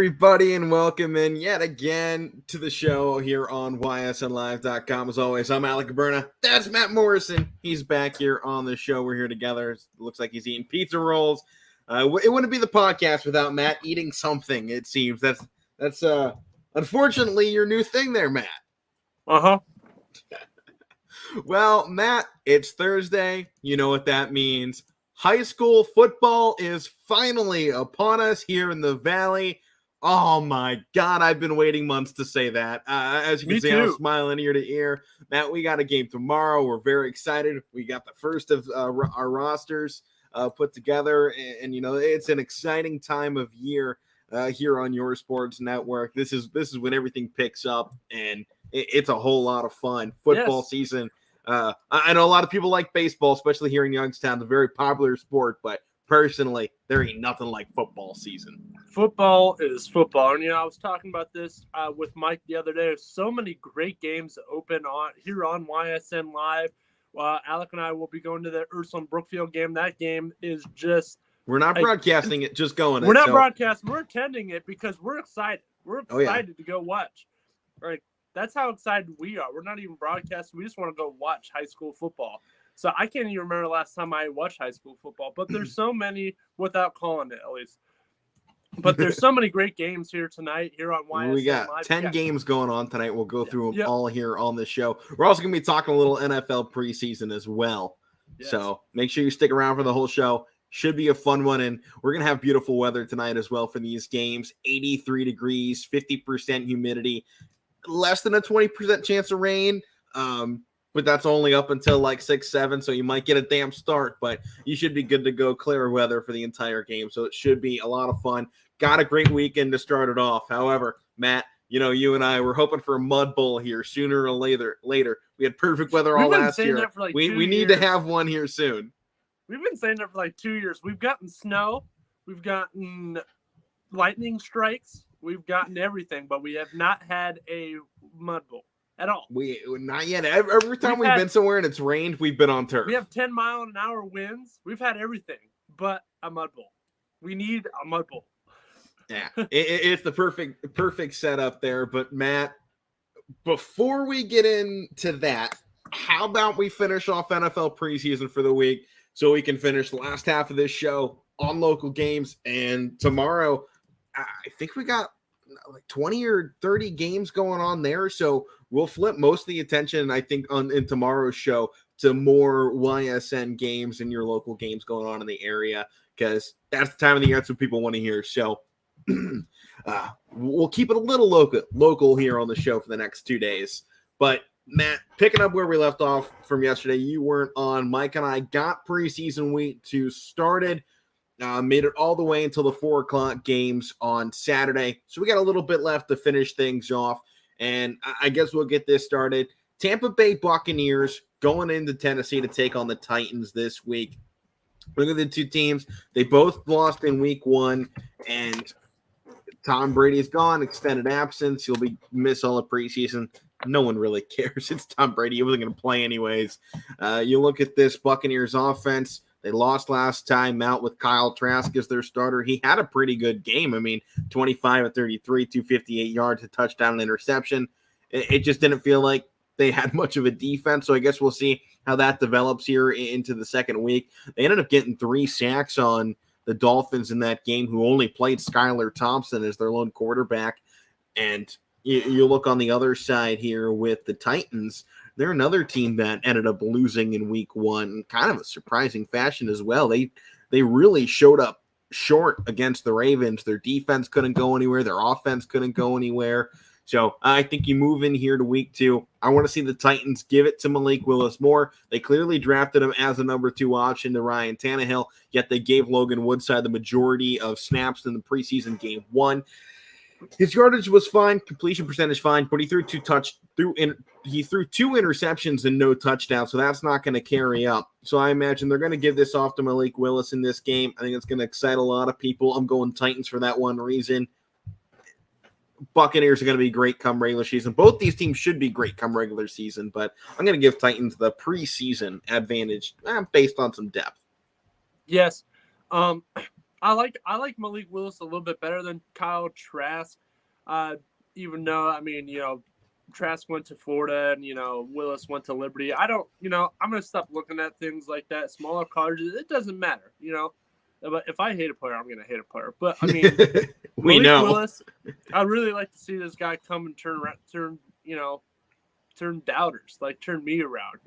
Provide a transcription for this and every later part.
everybody, and welcome in yet again to the show here on YSNlive.com. As always, I'm Alec Caberna. That's Matt Morrison. He's back here on the show. We're here together. It looks like he's eating pizza rolls. It wouldn't be the podcast without Matt eating something, it seems. That's unfortunately your new thing there, Matt. Uh-huh. Well, Matt, it's Thursday. You know what that means. High school football is finally upon us here in the Valley. Oh, my God. I've been waiting months to say that. As you can see, I'm smiling ear to ear. Matt, we got a game tomorrow. We're very excited. We got the first of our rosters put together. And, you know, it's an exciting time of year here on your sports network. This is when everything picks up, and it's a whole lot of fun. Football season. I know a lot of people like baseball, especially here in Youngstown. It's a very popular sport, but personally, there ain't nothing like football season. Football is football. And, you know, I was talking about this with Mike the other day. There's so many great games open here on YSN Live. Alec and I will be going to the Ursuline Brookfield game. That game is just... We're not broadcasting it, just going. We're not broadcasting. We're attending it because we're excited. We're excited to go watch. Right. That's how excited we are. We're not even broadcasting. We just want to go watch high school football. So I can't even remember the last time I watched high school football. But there's so many, without calling it at least. But there's so many great games here tonight here on YSN We got Live. 10 games going on tonight. We'll go through them all here on the show. We're also going to be talking a little NFL preseason as well. Yes. So make sure you stick around for the whole show. Should be a fun one, and we're going to have beautiful weather tonight as well for these games. 83 degrees, 50% humidity. Less than a 20% chance of rain, but that's only up until like 6-7, so you might get a damp start, but you should be good to go. Clear weather for the entire game, so it should be a lot of fun. Got a great weekend to start it off. However, Matt, you know, you and I were hoping for a mud bowl here sooner or later. We had perfect weather all last year. We need to have one here soon. We've been saying that for like 2 years. We've gotten snow. We've gotten lightning strikes. We've gotten everything, but we have not had a mud bowl at all. Not yet. Every time we've been somewhere and it's rained, we've been on turf. We have 10-mile-an-hour winds. We've had everything but a mud bowl. We need a mud bowl. Yeah, it's the perfect setup there. But Matt, before we get into that, how about we finish off NFL preseason for the week so we can finish the last half of this show on local games, and tomorrow. I think we got like 20 or 30 games going on there. So we'll flip most of the attention, I think, in tomorrow's show to more YSN games and your local games going on in the area, because that's the time of the year. That's what people want to hear. So we'll keep it a little local here on the show for the next 2 days. But Matt, picking up where we left off from yesterday, you weren't on. Mike and I got preseason week 2 started. Made it all the way until the 4 o'clock games on Saturday. So we got a little bit left to finish things off. And I guess we'll get this started. Tampa Bay Buccaneers going into Tennessee to take on the Titans this week. Look at the two teams. They both lost in week 1. And Tom Brady's gone, extended absence. He'll be miss all the preseason. No one really cares. It's Tom Brady. He wasn't going to play anyways. You look at this Buccaneers offense. They lost last time out with Kyle Trask as their starter. He had a pretty good game. I mean, 25 of 33, 258 yards, a touchdown, and interception. It just didn't feel like they had much of a defense, so I guess we'll see how that develops here into the second week. They ended up getting 3 sacks on the Dolphins in that game, who only played Skylar Thompson as their lone quarterback. And you look on the other side here with the Titans. They're another team that ended up losing in week 1, kind of a surprising fashion as well. They really showed up short against the Ravens. Their defense couldn't go anywhere. Their offense couldn't go anywhere. So I think you move in here to week 2. I want to see the Titans give it to Malik Willis more. They clearly drafted him as a number 2 option to Ryan Tannehill, yet they gave Logan Woodside the majority of snaps in the preseason game 1. His yardage was fine, completion percentage fine, but he threw 2 interceptions and no touchdowns, so that's not going to carry up. So I imagine they're going to give this off to Malik Willis in this game. I think it's going to excite a lot of people. I'm going Titans for that one reason. Buccaneers are going to be great come regular season. Both these teams should be great come regular season, but I'm going to give Titans the preseason advantage based on some depth. Yes. I like Malik Willis a little bit better than Kyle Trask. Even though, I mean, Trask went to Florida and, Willis went to Liberty. I'm going to stop looking at things like that. Smaller colleges, it doesn't matter, But if I hate a player, I'm going to hate a player. But, I mean, we know. Willis, I really like to see this guy come and turn doubters, like turn me around.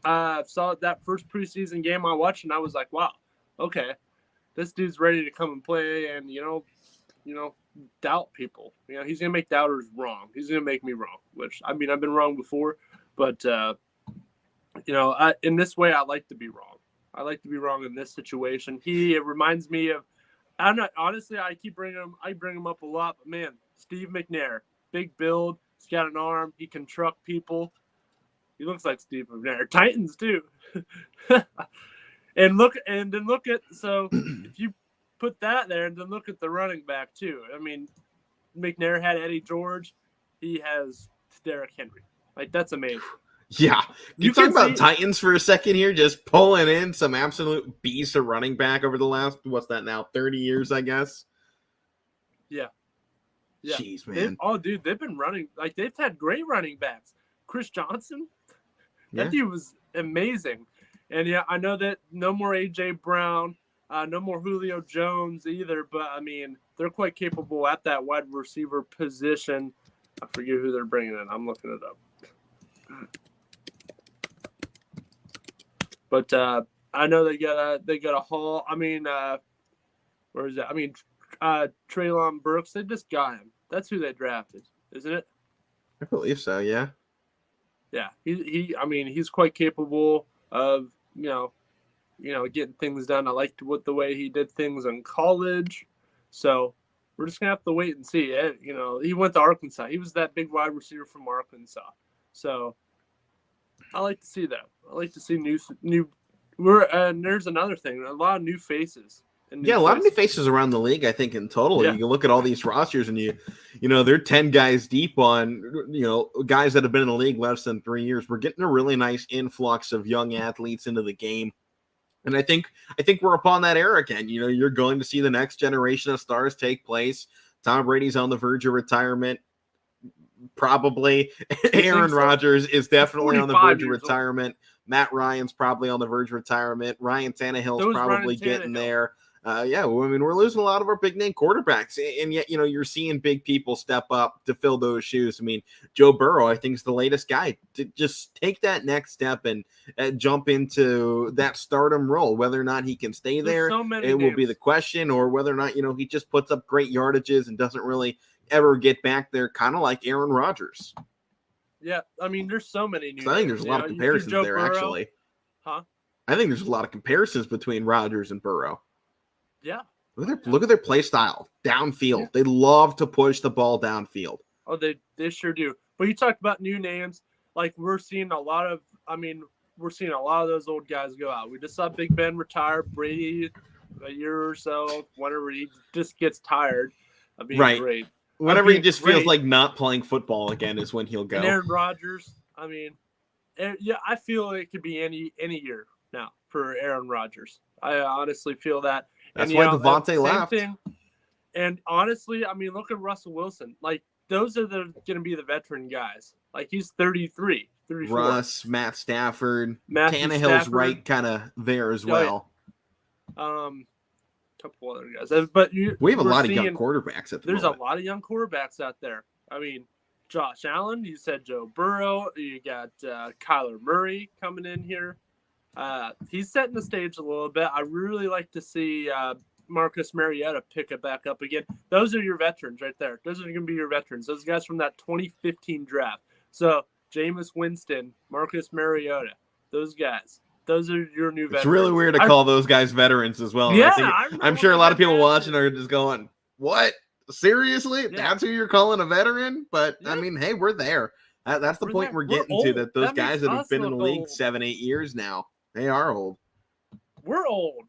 I saw that first preseason game I watched, and I was like, wow, okay, this dude's ready to come and play and, doubt people. He's going to make doubters wrong. He's going to make me wrong, which, I mean, I've been wrong before, but, in this way, I like to be wrong. I like to be wrong in this situation. It reminds me of, I bring him up a lot, but man, Steve Mcnair, big build. He's got an arm. He can truck people. He looks like Steve Mcnair. Titans too. And then look at, so if you put that there and then look at the running back too. I mean, McNair had Eddie George. He has Derrick Henry. Like, that's amazing. Yeah. You talk about Titans for a second here, just pulling in some absolute beast of running back over the last, 30 years, I guess? Yeah. Yeah. Jeez, man. Dude, they've been running. Like, they've had great running backs. Chris Johnson, that dude was amazing. And, yeah, I know that no more A.J. Brown, no more Julio Jones either, but, I mean, they're quite capable at that wide receiver position. I forget who they're bringing in. I'm looking it up. But I know they got a haul. I mean, where is that? I mean, Treylon Brooks. They just got him. That's who they drafted, isn't it? I believe so. Yeah. Yeah. He's quite capable of getting things done. I liked the way he did things in college. So we're just gonna have to wait and see. He went to Arkansas. He was that big wide receiver from Arkansas. So I like to see that. I like to see new. And there's another thing. A lot of new faces. A lot of new faces around the league. I think in total, you can look at all these rosters and they're 10 guys deep on guys that have been in the league less than 3 years. We're getting a really nice influx of young athletes into the game, and I think we're upon that era again. You're going to see the next generation of stars take place. Tom Brady's on the verge of retirement. Probably Aaron Rodgers is definitely on the verge of retirement. Matt Ryan's probably on the verge of retirement. Ryan Tannehill's probably getting there. We're losing a lot of our big name quarterbacks, and yet you're seeing big people step up to fill those shoes. I mean, Joe Burrow, I think, is the latest guy to just take that next step and jump into that stardom role. Whether or not he can stay there, will be the question, or whether or not he just puts up great yardages and doesn't really ever get back there, kind of like Aaron Rodgers. Yeah, I mean, there's so many new. I think there's a lot of comparisons there, Burrow, actually. Huh? I think there's a lot of comparisons between Rodgers and Burrow. Yeah. Look at their play style downfield. Yeah. They love to push the ball downfield. Oh, they sure do. But you talked about new names. Like, we're seeing a lot of those old guys go out. We just saw Big Ben retire. Brady, a year or so, whenever he just gets tired of being great. Whenever he just feels like not playing football again is when he'll go. And Aaron Rodgers, I feel it could be any year now for Aaron Rodgers. I honestly feel that. That's why Devontae left. And honestly, I mean, look at Russell Wilson. Like, those are going to be the veteran guys. Like, he's 33, 34. Russ, Matt Stafford, Tannehill's right kind of there as well. Couple other guys, but we have a lot of young quarterbacks at the moment. There's a lot of young quarterbacks out there. I mean, Josh Allen, you said Joe Burrow, you got Kyler Murray coming in here. He's setting the stage a little bit. I really like to see Marcus Mariota pick it back up again. Those are your veterans right there. Those are going to be your veterans. Those guys from that 2015 draft. So Jameis Winston, Marcus Mariota, those guys. Those are your new veterans. It's really weird to call those guys veterans as well. Yeah, I'm sure a lot of people watching are just going, "What? Seriously? Yeah. That's who you're calling a veteran?" But I mean, hey, we're there. That's the point we're getting to. That those guys that have been in the league 7-8 years now, they are old. We're old.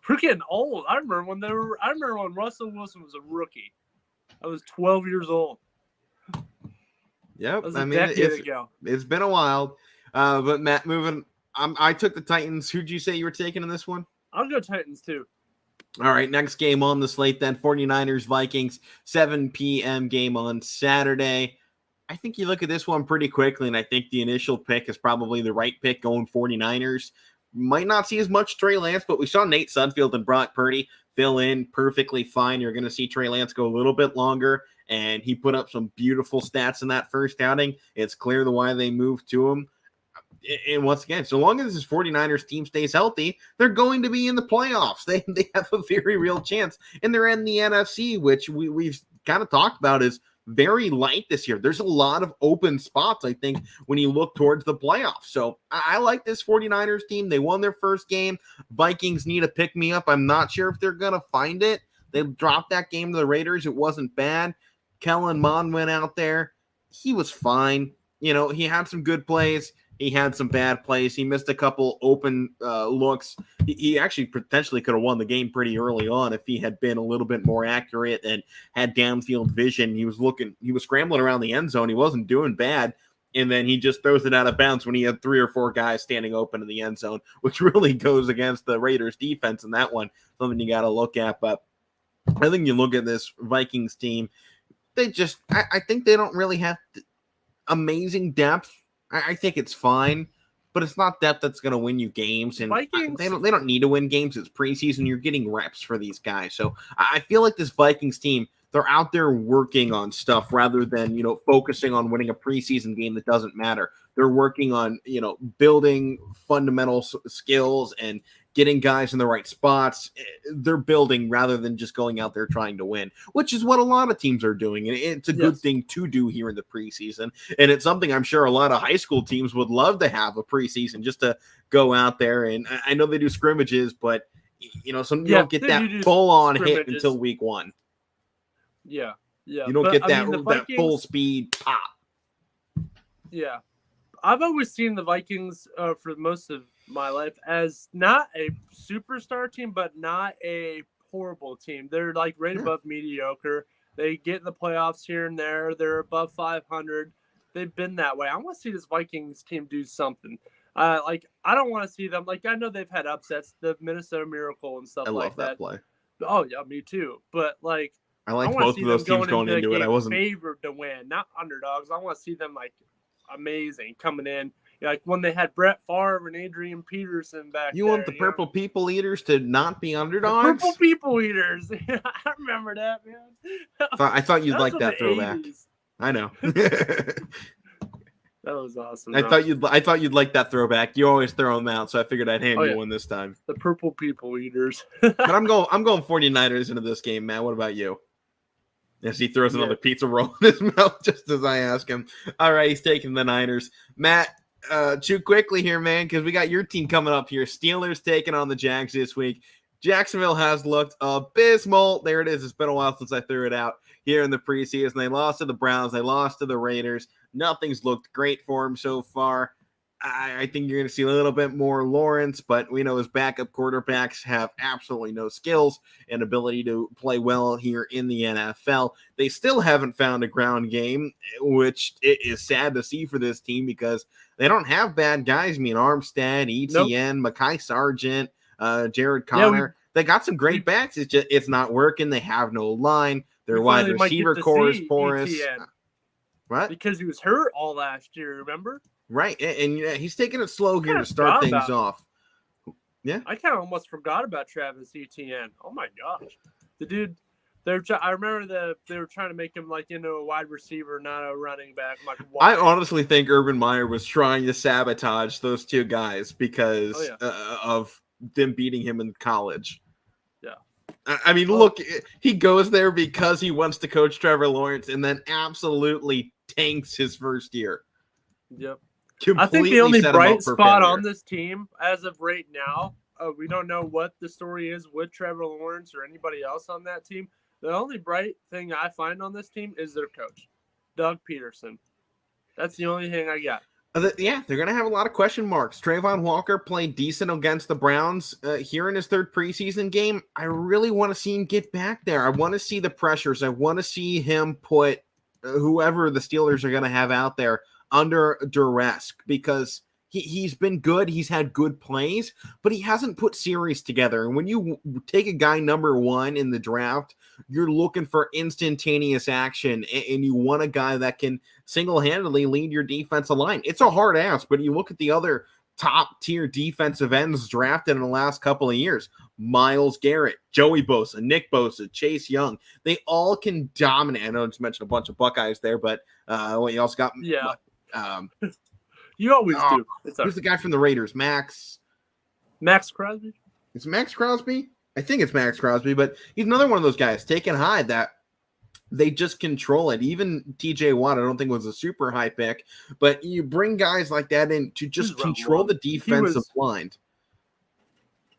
We're getting old. I remember when Russell Wilson was a rookie. I was 12 years old. Yep, it's been a while. But Matt, moving. I took the Titans. Who'd you say you were taking in this one? I'll go Titans too. All right, next game on the slate then, 49ers Vikings, 7 p.m. game on Saturday. I think you look at this one pretty quickly, and I think the initial pick is probably the right pick going 49ers. Might not see as much Trey Lance, but we saw Nate Sudfeld and Brock Purdy fill in perfectly fine. You're going to see Trey Lance go a little bit longer, and he put up some beautiful stats in that first outing. It's clear the why they moved to him. And once again, so long as this 49ers team stays healthy, they're going to be in the playoffs. They have a very real chance. And they're in the NFC, which we've kind of talked about is very light this year. There's a lot of open spots, I think, when you look towards the playoffs. So I like this 49ers team. They won their first game. Vikings need a pick-me-up. I'm not sure if they're going to find it. They dropped that game to the Raiders. It wasn't bad. Kellen Mond went out there. He was fine. You know, he had some good plays. He had some bad plays. He missed a couple open looks. He actually potentially could have won the game pretty early on if he had been a little bit more accurate and had downfield vision. He was scrambling around the end zone. He wasn't doing bad. And then he just throws it out of bounds when he had 3 or 4 guys standing open in the end zone, which really goes against the Raiders defense in that one. Something you got to look at. But I think you look at this Vikings team, I think they don't really have amazing depth. I think it's fine, but it's not depth that's going to win you games. And they don't need to win games. It's preseason. You're getting reps for these guys. So I feel like this Vikings team, they're out there working on stuff rather than, you know, focusing on winning a preseason game that doesn't matter. They're working on, you know, building fundamental skills and getting guys in the right spots. They're building rather than just going out there trying to win, which is what a lot of teams are doing. And it's a good thing to do here in the preseason. And it's something I'm sure a lot of high school teams would love to have a preseason just to go out there. And I know they do scrimmages, but, you know, you don't get that full-on hit until week 1. Yeah. You don't get that full speed pop. Yeah. I've always seen the Vikings for most of my life as not a superstar team, but not a horrible team. They're like right above mediocre. They get in the playoffs here and there. They're above 500. They've been that way. I want to see this Vikings team do something. I don't want to see them. Like, I know they've had upsets, the Minnesota Miracle and stuff like that. I love that play. Oh, yeah, me too. But, like, I like both of those teams going into it. I wasn't favored to win, not underdogs. I want to see them, like, amazing coming in. Like when they had Brett Favre and Adrian Peterson back You want the Purple People Eaters to not be underdogs? The Purple People Eaters. I remember that, man. I thought you'd like that throwback. 80s. I know. That was awesome. I thought you'd like that throwback. You always throw them out, so I figured I'd hand you one this time. The Purple People Eaters. But I'm going 49ers into this game, Matt. What about you? Yes, he throws another pizza roll in his mouth just as I ask him. All right, he's taking the Niners. Matt, chew quickly here, man, because we got your team coming up here. Steelers taking on the Jags this week. Jacksonville has looked abysmal. There it is. It's been a while since I threw it out here in the preseason. They lost to the Browns. They lost to the Raiders. Nothing's looked great for them so far. I think you're going to see a little bit more Lawrence, but we know his backup quarterbacks have absolutely no skills and ability to play well here in the NFL. They still haven't found a ground game, which is sad to see for this team because they don't have bad guys. I mean, Armstead, ETN, Mekhi Sargent, Jared Conner. They got some great backs. It's not working. They have no line. Their wide receiver core is porous. What? Because he was hurt all last year, remember? Right, and he's taking it slow here to start things off. Yeah, I kind of almost forgot about Travis Etienne. Oh my gosh, the dude! I remember they were trying to make him like into a wide receiver, not a running back. I'm like, why? I honestly think Urban Meyer was trying to sabotage those two guys because of them beating him in college. Yeah, I mean, look, he goes there because he wants to coach Trevor Lawrence, and then absolutely tanks his first year. Yep. I think the only bright spot on this team as of right now, we don't know what the story is with Trevor Lawrence or anybody else on that team. The only bright thing I find on this team is their coach, Doug Peterson. That's the only thing I got. Yeah, they're going to have a lot of question marks. Trayvon Walker played decent against the Browns here in his third preseason game. I really want to see him get back there. I want to see the pressures. I want to see him put whoever the Steelers are going to have out there under duress because He's been good. He's had good plays, but he hasn't put series together. And when you take a guy number 1 in the draft, you're looking for instantaneous action, and you want a guy that can single-handedly lead your defensive line. It's a hard ask, but you look at the other top-tier defensive ends drafted in the last couple of years. Myles Garrett, Joey Bosa, Nick Bosa, Chase Young. They all can dominate. I know I just mentioned a bunch of Buckeyes there, but you also got you always do. Who's the guy from the Raiders? Max Crosby? It's Max Crosby? I think it's Max Crosby, but he's another one of those guys taking high that they just control it. Even TJ Watt, I don't think was a super high pick, but you bring guys like that in to just control the defensive line.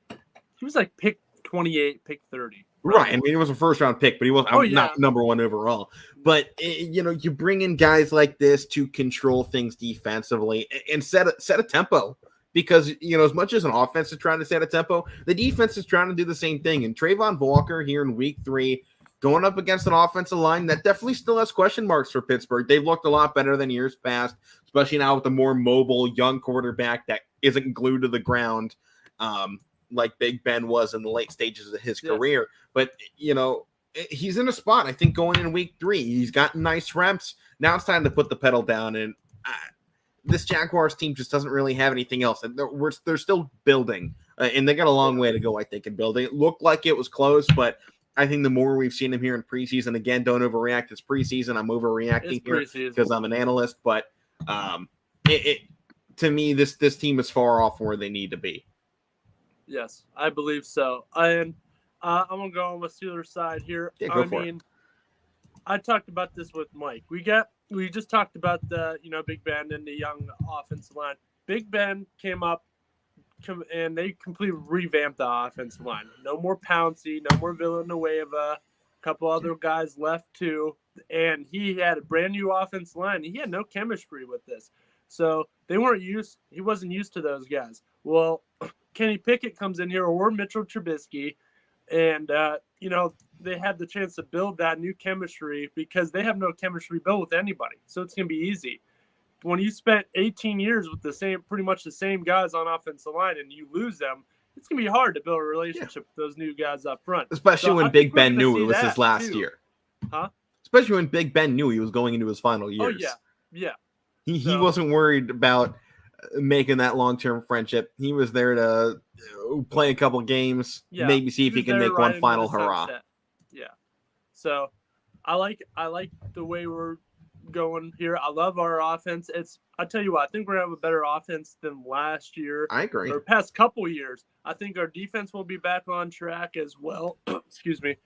He was like pick 28, pick 30. Right. I mean, he was a first-round pick, but he was not number 1 overall. But, you bring in guys like this to control things defensively and set a tempo. Because, as much as an offense is trying to set a tempo, the defense is trying to do the same thing. And Trayvon Walker here in week 3, going up against an offensive line that definitely still has question marks for Pittsburgh. They've looked a lot better than years past, especially now with the more mobile young quarterback that isn't glued to the ground. Like Big Ben was in the late stages of his career. But, he's in a spot, I think, going in week 3. He's got nice reps. Now it's time to put the pedal down. And this Jaguars team just doesn't really have anything else. And they're still building. And they got a long way to go, I think, in building. It looked like it was close, but I think the more we've seen him here in preseason, again, don't overreact. It's preseason. I'm overreacting here because I'm an analyst. But to me, this team is far off where they need to be. Yes, I believe so. And I'm going to go on the Steelers side here. Yeah, for it. I talked about this with Mike. We just talked about the, Big Ben and the young offensive line. Big Ben came up and they completely revamped the offensive line. No more Pouncey, no more Villanueva, a couple other guys left too. And he had a brand new offensive line. He had no chemistry with this. So he wasn't used to those guys. Well, Kenny Pickett comes in here or Mitchell Trubisky, and, they have the chance to build that new chemistry because they have no chemistry built with anybody. So it's going to be easy. When you spent 18 years with pretty much the same guys on offensive line and you lose them, it's going to be hard to build a relationship with those new guys up front. Especially when Big Ben knew it was his last year. Huh? Especially when Big Ben knew he was going into his final years. Oh, yeah. He wasn't worried about making that long-term friendship. He was there to play a couple games, maybe see if he can make one final hurrah. Yeah. So I like the way we're going here. I love our offense. I tell you what, I think we're gonna have a better offense than last year. I agree. Or past couple years. I think our defense will be back on track as well. Excuse me.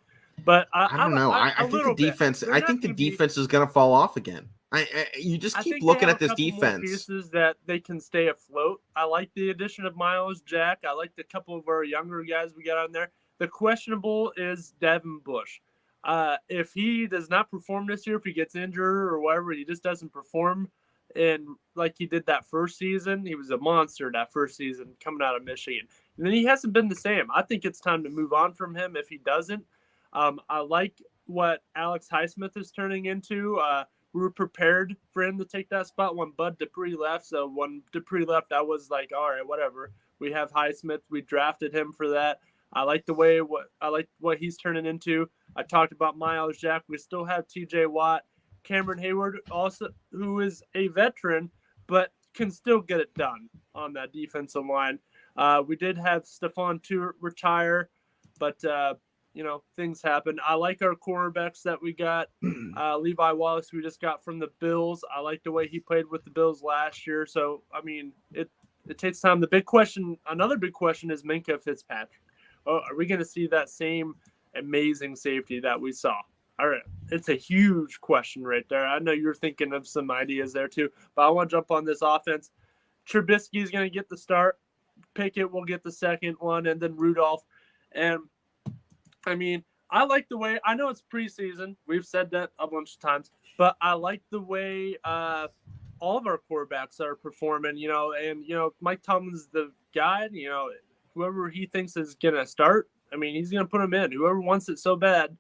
But I don't know. I think the defense. I think the defense is gonna fall off again. You just keep looking at this defense. Pieces that they can stay afloat. I like the addition of Miles Jack. I like the couple of our younger guys we got on there. The questionable is Devin Bush. If he does not perform this year, if he gets injured or whatever, he just doesn't perform. And like he did that first season, he was a monster that first season coming out of Michigan. And then he hasn't been the same. I think it's time to move on from him if he doesn't. I like what Alex Highsmith is turning into. We were prepared for him to take that spot when Bud Dupree left. So when Dupree left, I was like, all right, whatever. We have Highsmith. We drafted him for that. I like what he's turning into. I talked about Miles Jack. We still have TJ Watt, Cameron Hayward, also who is a veteran, but can still get it done on that defensive line. We did have Stephon Tuitt retire, but things happen. I like our cornerbacks that we got. Levi Wallace, we just got from the Bills. I like the way he played with the Bills last year. So, I mean, it takes time. Another big question is Minka Fitzpatrick. Oh, are we going to see that same amazing safety that we saw? All right. It's a huge question right there. I know you're thinking of some ideas there too, but I want to jump on this offense. Trubisky is going to get the start. Pickett will get the second one, and then Rudolph. And I mean, I like the way – I know it's preseason. We've said that a bunch of times. But I like the way all of our quarterbacks are performing, and, Mike Tomlin's the guy, whoever he thinks is going to start, I mean, he's going to put him in. Whoever wants it so bad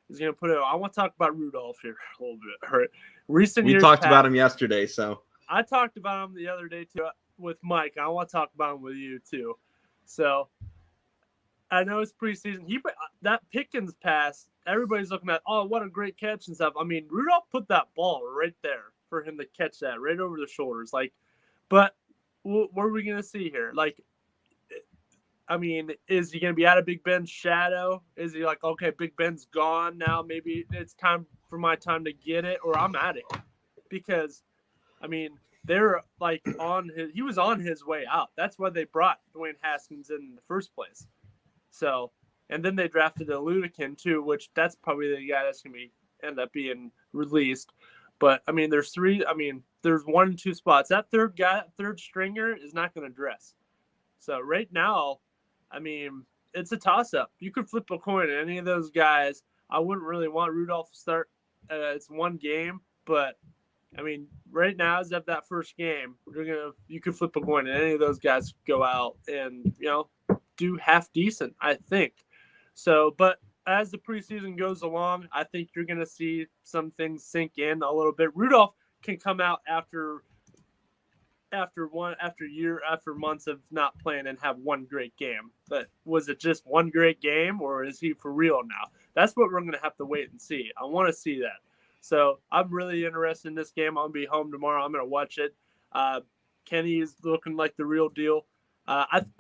is going to put it in. I want to talk about Rudolph here a little bit. All right. We talked about him yesterday, so. I talked about him the other day, too. with Mike. I want to talk about him with you too. So I know it's preseason. That Pickens pass, everybody's looking at, oh, what a great catch and stuff. I mean, Rudolph put that ball right there for him to catch that right over the shoulders. Like, but what are we going to see here? Like, I mean, is he going to be out of Big Ben's shadow? Is he like, okay, Big Ben's gone now, maybe it's time for my time to get it, or I'm at it? Because, I mean, they're like he was on his way out. That's why they brought Dwayne Haskins in the first place. So, and then they drafted Ludekin too, which that's probably the guy that's going to end up being released. But, I mean, there's 1 and 2 spots. That third stringer is not going to dress. So right now, I mean, it's a toss-up. You could flip a coin at any of those guys. I wouldn't really want Rudolph to start. It's one game, but, I mean, right now, as of that first game, you could flip a coin and any of those guys go out and, do half decent, I think. So, but as the preseason goes along, I think you're going to see some things sink in a little bit. Rudolph can come out after months of not playing and have one great game. But was it just one great game, or is he for real now? That's what we're going to have to wait and see. I want to see that. So I'm really interested in this game. I'll be home tomorrow. I'm going to watch it. Kenny is looking like the real deal.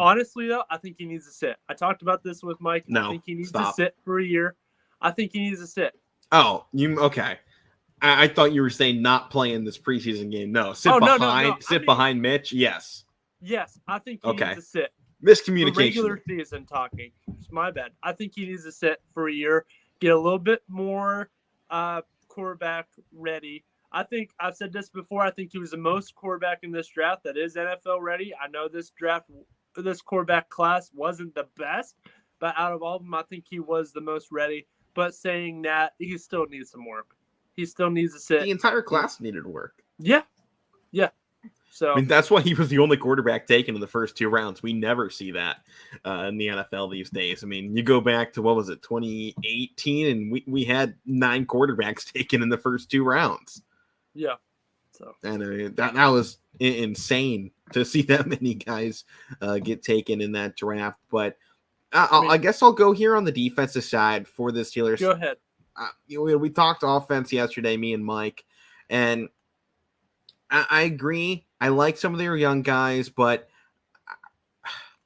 Honestly, though, I think he needs to sit. I talked about this with Mike. I think he needs to sit for a year. I think he needs to sit. Oh, okay. I thought you were saying not playing this preseason game. No, sit behind Mitch. Yes. Yes, I think he needs to sit. Miscommunication. For regular season talking. It's my bad. I think he needs to sit for a year, get a little bit more quarterback ready. I think I've said this before. I think he was the most quarterback in this draft that is NFL ready. I know this quarterback class wasn't the best, but out of all of them, I think he was the most ready. But saying that, he still needs some work. He still needs to sit. The entire class needed work. Yeah. So I mean, that's why he was the only quarterback taken in the first 2 rounds. We never see that in the NFL these days. I mean, you go back to, 2018, and we had 9 quarterbacks taken in the first 2 rounds. Yeah. So and that was insane to see that many guys get taken in that draft. But I guess I'll go here on the defensive side for the Steelers. Go ahead. We talked offense yesterday, me and Mike, and I agree. I like some of their young guys, but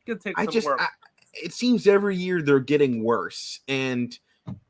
it seems every year they're getting worse, and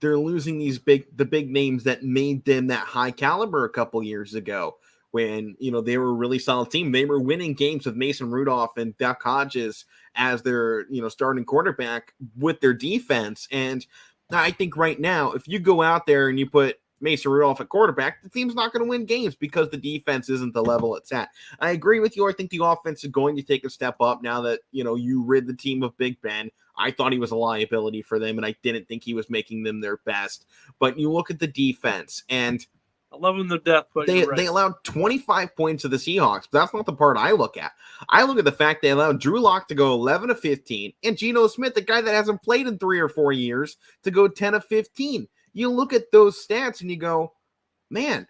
they're losing the big names that made them that high caliber a couple years ago when, they were a really solid team. They were winning games with Mason Rudolph and Duck Hodges as their, starting quarterback with their defense. And I think right now, if you go out there and you put Mason Rudolph at quarterback, the team's not going to win games because the defense isn't the level it's at. I agree with you. I think the offense is going to take a step up now that, you rid the team of Big Ben. I thought he was a liability for them, and I didn't think he was making them their best. But you look at the defense, and I love them to death, but they allowed 25 points to the Seahawks, but that's not the part I look at. I look at the fact they allowed Drew Lock to go 11 of 15, and Geno Smith, the guy that hasn't played in 3 or 4 years, to go 10 of 15. You look at those stats and you go, man,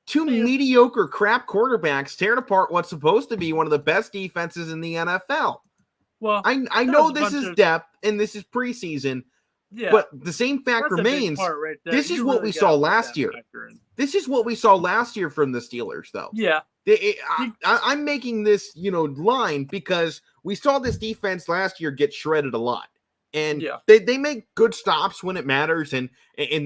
2 mediocre crap quarterbacks tearing apart what's supposed to be one of the best defenses in the NFL. Well, I know this is depth and this is preseason, but the same fact remains. Right, this is what we saw last year. This is what we saw last year from the Steelers, though. Yeah. I'm making this, line because we saw this defense last year get shredded a lot. And they make good stops when it matters, and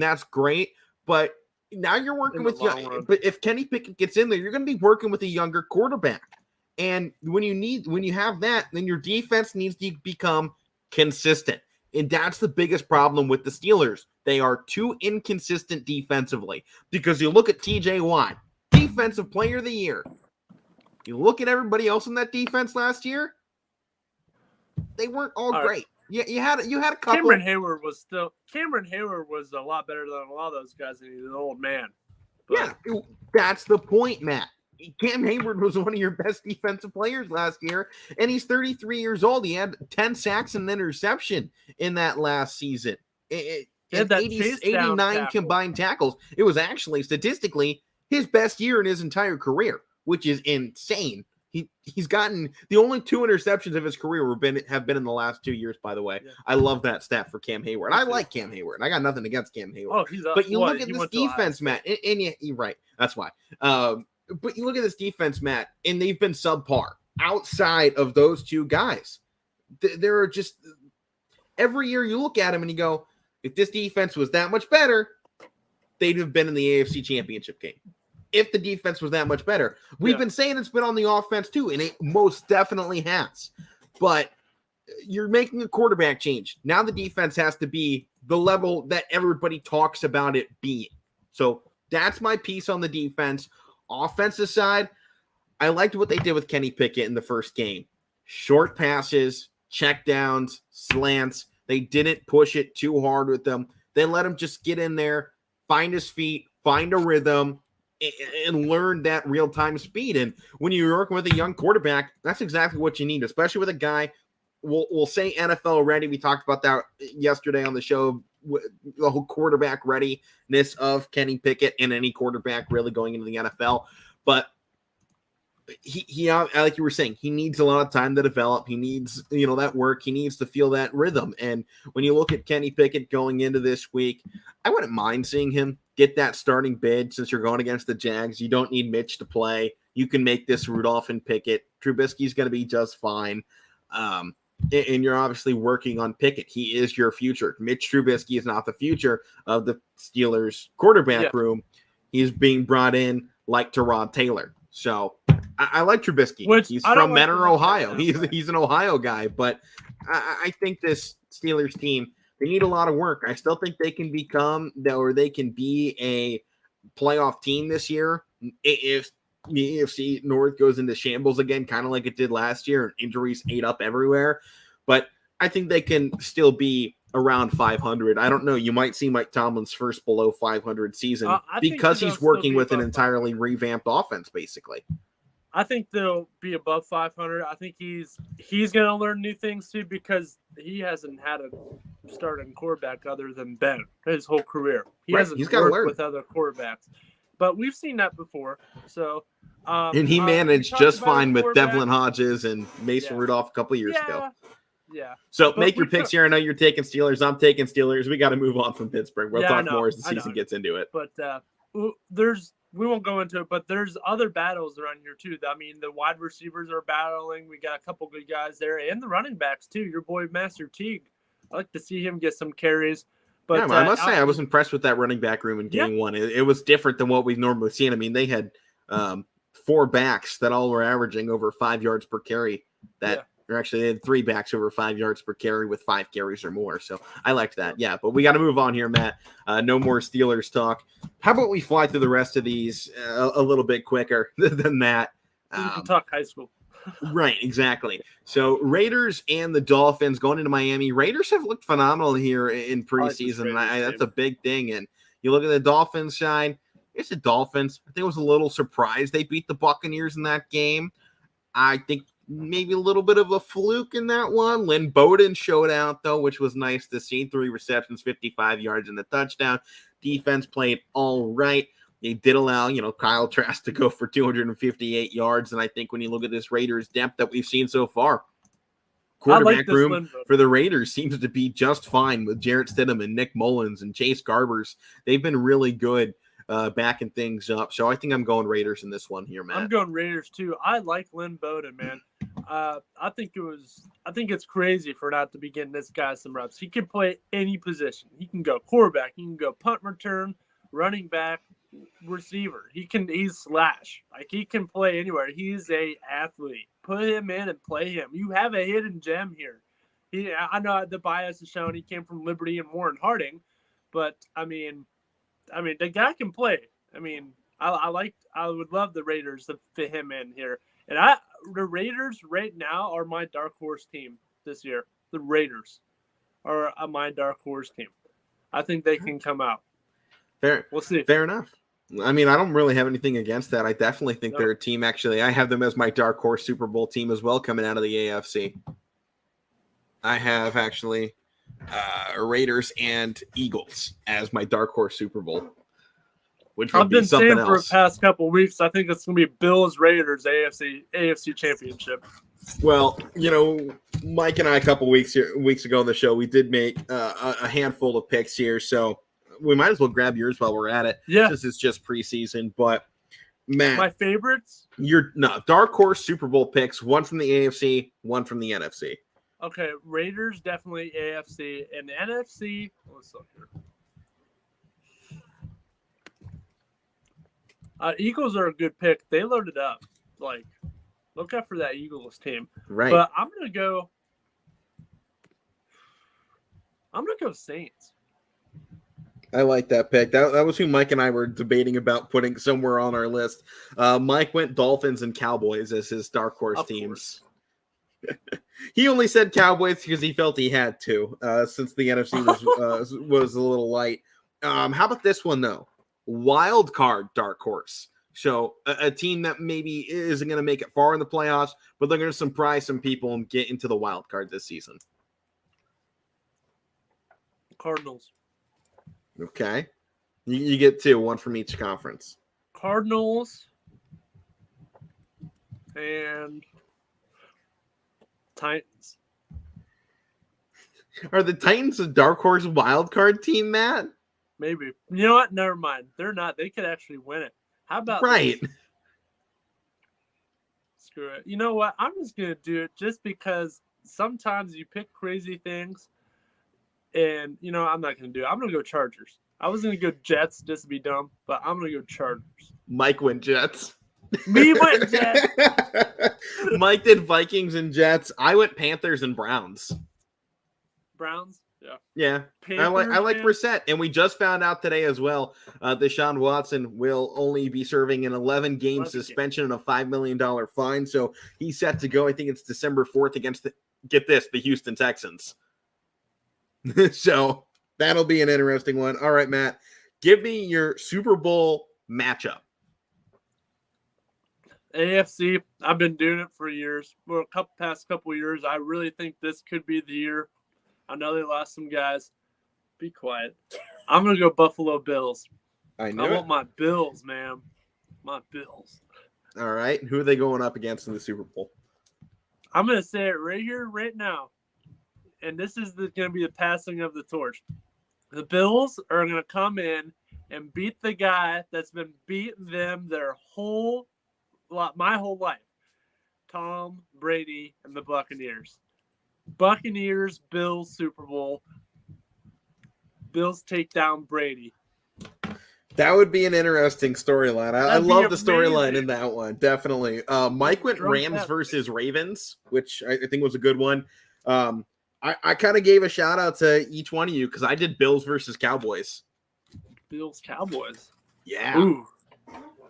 that's great. But now you're working with but if Kenny Pickett gets in there, you're going to be working with a younger quarterback. And when you have that, then your defense needs to become consistent. And that's the biggest problem with the Steelers. They are too inconsistent defensively. Because you look at TJ Watt, defensive player of the year. You look at everybody else in that defense last year, they weren't all great. Yeah, you had a couple. Cameron Hayward was a lot better than a lot of those guys, and he's an old man. But that's the point, Matt. Cam Hayward was one of your best defensive players last year, and he's 33 years old. He had 10 sacks and an interception in that last season. 89 combined tackles. It was actually statistically his best year in his entire career, which is insane. He's gotten the only 2 interceptions of his career have been in the last 2 years, by the way. Yeah. I love that stat for Cam Hayward. I like Cam Hayward. I got nothing against Cam Hayward. Oh, he's up. But you look at this defense, Matt, and you're right. That's why. But you look at this defense, Matt, and they've been subpar outside of those 2 guys. There are just every year you look at them and you go, if this defense was that much better, they'd have been in the AFC Championship game. If the defense was that much better. We've been saying it's been on the offense too, and it most definitely has. But you're making a quarterback change. Now the defense has to be the level that everybody talks about it being. So that's my piece on the defense. Offensive side, I liked what they did with Kenny Pickett in the first game. Short passes, check downs, slants. They didn't push it too hard with them. They let him just get in there, find his feet, find a rhythm, and learn that real-time speed. And when you're working with a young quarterback, that's exactly what you need, especially with a guy, we'll say NFL ready. We talked about that yesterday on the show, the whole quarterback readiness of Kenny Pickett and any quarterback really going into the NFL. But he like you were saying, he needs a lot of time to develop. He needs, that work. He needs to feel that rhythm. And when you look at Kenny Pickett going into this week, I wouldn't mind seeing him get that starting bid since you're going against the Jags. You don't need Mitch to play. You can make this Rudolph and Pickett. Trubisky's going to be just fine. And you're obviously working on Pickett. He is your future. Mitch Trubisky is not the future of the Steelers quarterback room. He's being brought in like Tyrod Taylor. So I like Trubisky. He's from Mentor, Ohio. He's an Ohio guy, but I think this Steelers team, they need a lot of work. I still think they can they can be a playoff team this year if the AFC North goes into shambles again, kind of like it did last year, and injuries ate up everywhere. But I think they can still be around 500. I don't know. You might see Mike Tomlin's first below 500 season because he's working with an entirely revamped offense, basically. I think they'll be above 500. I think he's going to learn new things too, because he hasn't had a starting quarterback other than Ben his whole career. Hasn't worked with other quarterbacks, but we've seen that before. So, and he managed just fine with Devlin Hodges and Mason Rudolph a couple years ago. Yeah. So make your picks here. I know you're taking Steelers. I'm taking Steelers. We got to move on from Pittsburgh. We'll talk more as the season gets into it. But we won't go into it, but there's other battles around here too. I mean, the wide receivers are battling. We got a couple good guys there, and the running backs too. Your boy Master Teague. I like to see him get some carries. But I must say I was impressed with that running back room in game one. It was different than what we've normally seen. I mean, they had 4 backs that all were averaging over 5 yards per carry. Or actually, they had 3 backs over 5 yards per carry with 5 carries or more. So I liked that. Yeah, but we got to move on here, Matt. No more Steelers talk. How about we fly through the rest of these a little bit quicker than that? We can talk high school. Right, exactly. So Raiders and the Dolphins going into Miami. Raiders have looked phenomenal here in preseason. That's a big thing. And you look at the Dolphins side, it's the Dolphins. I think it was a little surprised they beat the Buccaneers in that game. I think maybe a little bit of a fluke in that one. Lynn Bowden showed out, though, which was nice to see. 3 receptions, 55 yards in the touchdown. Defense played all right. They did allow, Kyle Trask to go for 258 yards. And I think when you look at this Raiders depth that we've seen so far, quarterback room for the Raiders seems to be just fine with Jarrett Stidham and Nick Mullins and Chase Garbers. They've been really good backing things up. So I think I'm going Raiders in this one here, Matt. I'm going Raiders too. I like Lynn Bowden, man. I think it's crazy for not to be getting this guy some reps. He can play any position. He can go quarterback. He can go punt return, running back, receiver. He's slash. Like, he can play anywhere. He's a athlete. Put him in and play him. You have a hidden gem here. I know the bias is showing he came from Liberty and Warren Harding, but I mean, the guy can play. I mean, I would love the Raiders to fit him in here. And the Raiders right now are my dark horse team this year. The Raiders are my dark horse team. I think they can come out. Fair. We'll see. Fair enough. I mean, I don't really have anything against that. I definitely think they're a team. Actually, I have them as my dark horse Super Bowl team as well, coming out of the AFC. I have actually Raiders and Eagles as my dark horse Super Bowl. which would be something else. For the past couple of weeks, I think it's going to be Bills Raiders AFC Championship. Well, Mike and I a couple weeks ago on the show, we did make a handful of picks here, so we might as well grab yours while we're at it. Yeah, since it's just preseason. But Matt, my favorites. Dark horse Super Bowl picks. One from the AFC, one from the NFC. Okay, Raiders definitely AFC and NFC. Let's look here. Eagles are a good pick. They loaded up. Look out for that Eagles team. Right. But I'm gonna go Saints. I like that pick. That was who Mike and I were debating about putting somewhere on our list. Mike went Dolphins and Cowboys as his dark horse teams. He only said Cowboys because he felt he had to, since the NFC was a little light. How about this one though? Wild card dark horse. So a team that maybe isn't going to make it far in the playoffs, but they're going to surprise some people and get into the wild card this season. Cardinals. Okay. You get two, one from each conference. Cardinals and Titans. Are the Titans a dark horse wild card team, Matt? Maybe. You know what? Never mind. They're not. They could actually win it. How about right? This? Screw it. You know what? I'm just going to do it just because sometimes you pick crazy things. And, I'm not going to do it. I'm going to go Chargers. I was going to go Jets just to be dumb, but I'm going to go Chargers. Mike went Jets. Me went Jets. Mike did Vikings and Jets. I went Panthers and Browns. Browns? Yeah. Yeah. Panthers, I like Brissett. And we just found out today as well, Deshaun Watson will only be serving an 11-game suspension and a $5 million fine. So he's set to go. I think it's December 4th against the Houston Texans. So that'll be an interesting one. All right, Matt, give me your Super Bowl matchup. AFC, I've been doing it for years. For past couple of years, I really think this could be the year. I know they lost some guys. Be quiet. I'm going to go Buffalo Bills. I want my Bills, man. My Bills. All right. Who are they going up against in the Super Bowl? I'm going to say it right here, right now. And this is going to be the passing of the torch. The Bills are going to come in and beat the guy that's been beating them my whole life. Tom Brady and the Buccaneers. Buccaneers, Bills, Super Bowl. Bills take down Brady. That would be an interesting storyline. I love the storyline in that one. Definitely. Mike went Rams versus Ravens, which I think was a good one. I kind of gave a shout out to each one of you because I did Bills versus Cowboys. Bills Cowboys. Yeah. Ooh.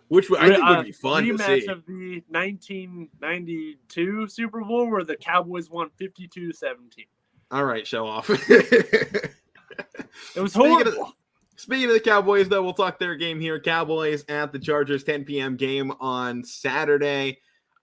Which I think would be fun to see. Rematch of the 1992 Super Bowl where the Cowboys won 52-17. All right, show off. It was horrible. Speaking of the Cowboys, though, we'll talk their game here. Cowboys at the Chargers, 10 p.m. game on Saturday.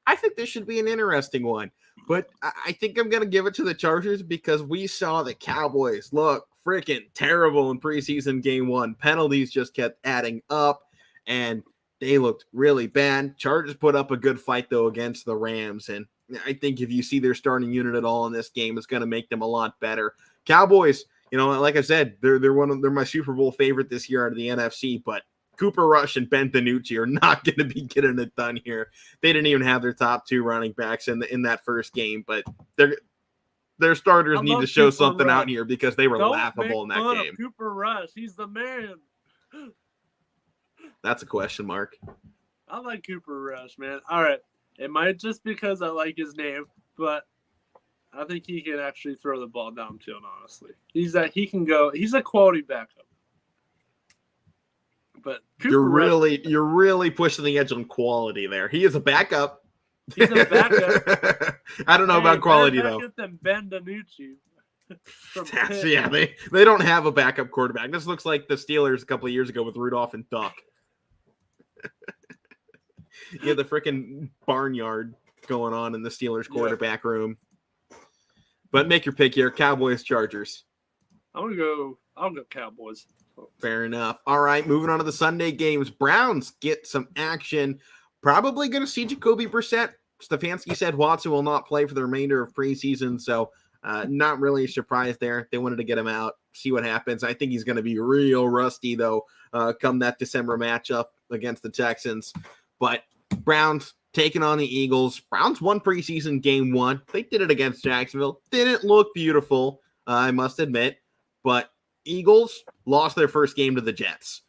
I think this should be an interesting one. But I think I'm going to give it to the Chargers because we saw the Cowboys look freaking terrible in preseason game one. Penalties just kept adding up, and they looked really bad. Chargers put up a good fight, though, against the Rams. And I think if you see their starting unit at all in this game, it's going to make them a lot better. Cowboys, like I said, they're my Super Bowl favorite this year out of the NFC, but Cooper Rush and Ben DiNucci are not going to be getting it done here. They didn't even have their top two running backs in that first game, but their starters need to show something out here because they were laughable in that game. Cooper Rush, he's the man. That's a question mark. I like Cooper Rush, man. All right, it might just because I like his name, but I think he can actually throw the ball downfield. Honestly, he's a quality backup. But you're really pushing the edge on quality there. He is a backup. He's a backup. I don't know about quality though. Than Ben DiNucci. Yeah, they don't have a backup quarterback. This looks like the Steelers a couple of years ago with Rudolph and Duck. Yeah, the freaking barnyard going on in the Steelers quarterback room. But make your pick here: Cowboys, Chargers. I'll go Cowboys. Fair enough. All right, moving on to the Sunday games. Browns get some action. Probably going to see Jacoby Brissett. Stefanski said Watson will not play for the remainder of preseason, so not really a surprise there. They wanted to get him out, see what happens. I think he's going to be real rusty, though, come that December matchup against the Texans. But Browns taking on the Eagles. Browns won preseason game 1. They did it against Jacksonville. Didn't look beautiful, I must admit. But Eagles lost their first game to the Jets.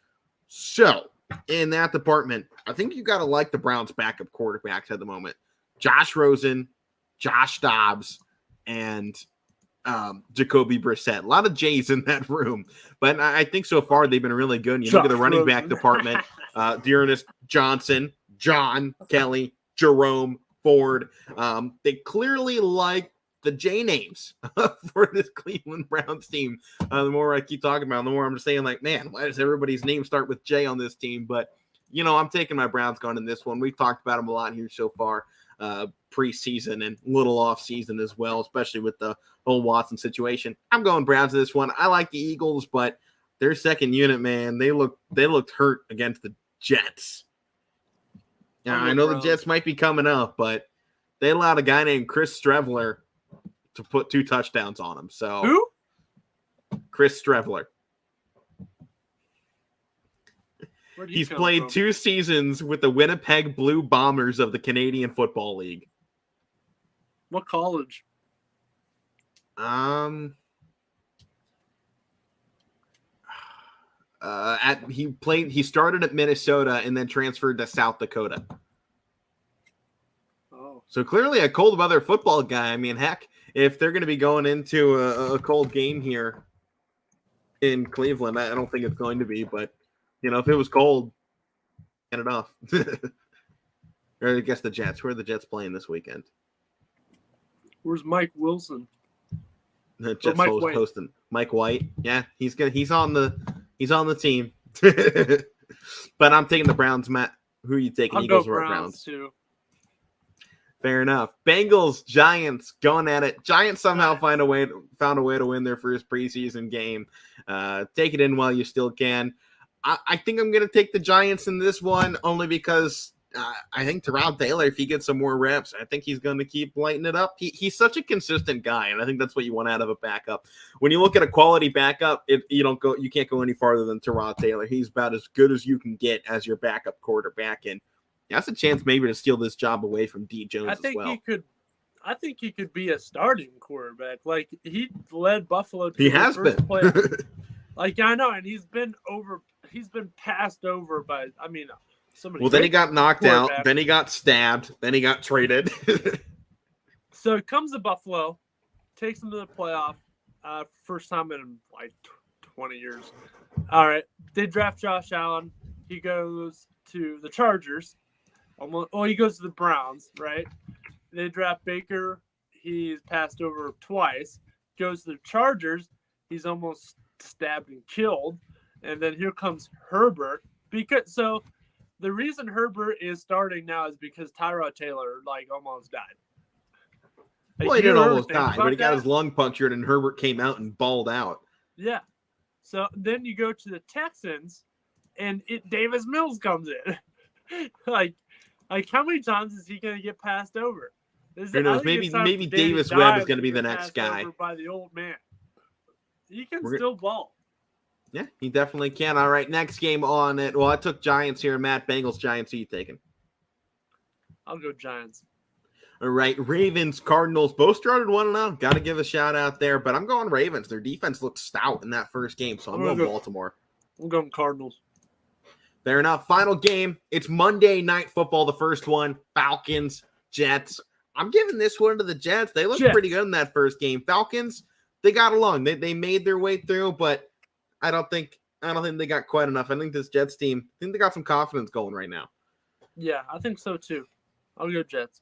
So, in that department, I think you got to like the Browns' backup quarterbacks at the moment. Josh Rosen, Josh Dobbs, and Jacoby Brissett. A lot of J's in that room. But I think so far they've been really good. You look at the running back department, Dearness Johnson, John, Kelly, Jerome, Ford. They clearly like the J names for this Cleveland Browns team. The more I keep talking about it, the more I'm just saying, like, man, why does everybody's name start with J on this team? But, I'm taking my Browns going in this one. We've talked about them a lot here so far, preseason and little off season as well, especially with the whole Watson situation. I'm going Browns in this one. I like the Eagles, but their second unit, man, they looked hurt against the Jets. Now, I know the Jets might be coming up, but they allowed a guy named Chris Streveler to put 2 touchdowns on him. So who? Chris Streveler. He's played 2 seasons with the Winnipeg Blue Bombers of the Canadian Football League. What college? He started at Minnesota and then transferred to South Dakota. Oh. So clearly a cold weather football guy. I mean, heck, if they're going to be going into a cold game here in Cleveland, I don't think it's going to be, but if it was cold, get it off. Or I guess the Jets. Where are the Jets playing this weekend? Where's Mike Wilson? The Jets hosting Mike White. Yeah, he's on the team. But I'm taking the Browns, Matt. Who are you taking? I'll Eagles go or Browns too. Fair enough. Bengals, Giants going at it. Giants somehow found a way to win their first preseason game. Take it in while you still can. I think I'm going to take the Giants in this one only because I think Tyrod Taylor, if he gets some more reps, I think he's going to keep lighting it up. He's such a consistent guy, and I think that's what you want out of a backup. When you look at a quality backup, you can't go any farther than Tyrod Taylor. He's about as good as you can get as your backup quarterback, and that's a chance maybe to steal this job away from D. Jones as well. I think he could be a starting quarterback. Like, he led Buffalo to he has been. Like, I know, and he's been passed over by, somebody. Well, then he got knocked out. Then he got stabbed. Then he got traded. So it comes to Buffalo, takes him to the playoff. First time in like 20 years. All right. They draft Josh Allen. He goes to the Chargers. He goes to the Browns, right? They draft Baker. He's passed over twice. Goes to the Chargers. He's almost stabbed and killed. And then here comes Herbert. So the reason Herbert is starting now is because Tyrod Taylor almost died. Well, he didn't almost die, but he got his lung punctured and Herbert came out and balled out. Yeah. So then you go to the Texans and Davis Mills comes in. like how many times is he going to get passed over? Who knows? Maybe Davis Webb is going to be the next guy. By the old man. He can still ball. Yeah, he definitely can. All right, next game on it. Well, I took Giants here. Matt, Bengals, Giants. Who you taking? I'll go Giants. All right, Ravens, Cardinals. Both started 1-0. Got to give a shout out there, but I'm going Ravens. Their defense looked stout in that first game, so I'm going Baltimore. I'm going Cardinals. Fair enough. Final game. It's Monday Night Football, the first one. Falcons, Jets. I'm giving this one to the Jets. They looked pretty good in that first game. Falcons, they got along. They made their way through, but I don't think they got quite enough. I think this Jets team, they got some confidence going right now. Yeah, I think so too. I'll go Jets.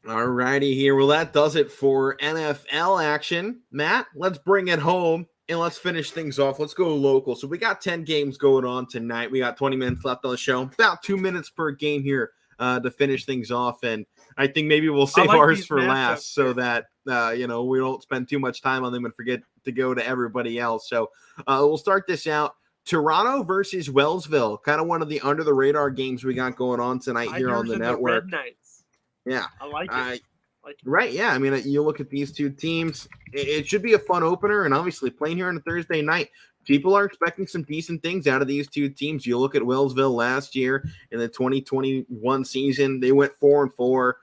All righty here. Well, that does it for NFL action. Matt, let's bring it home and let's finish things off. Let's go local. So we got 10 games going on tonight. We got 20 minutes left on the show. About 2 minutes per game here to finish things off. And I think maybe we'll save ours for last so that, we don't spend too much time on them and forget to go to everybody else. So we'll start this out. Toronto versus Wellsville, kind of one of the under the radar games we got going on tonight here on the network. Red Knights. Yeah, I like it. Right, yeah. I mean, you look at these two teams, it should be a fun opener, and obviously playing here on a Thursday night, people are expecting some decent things out of these two teams. You look at Wellsville last year in the 2021 season, they went 4-4.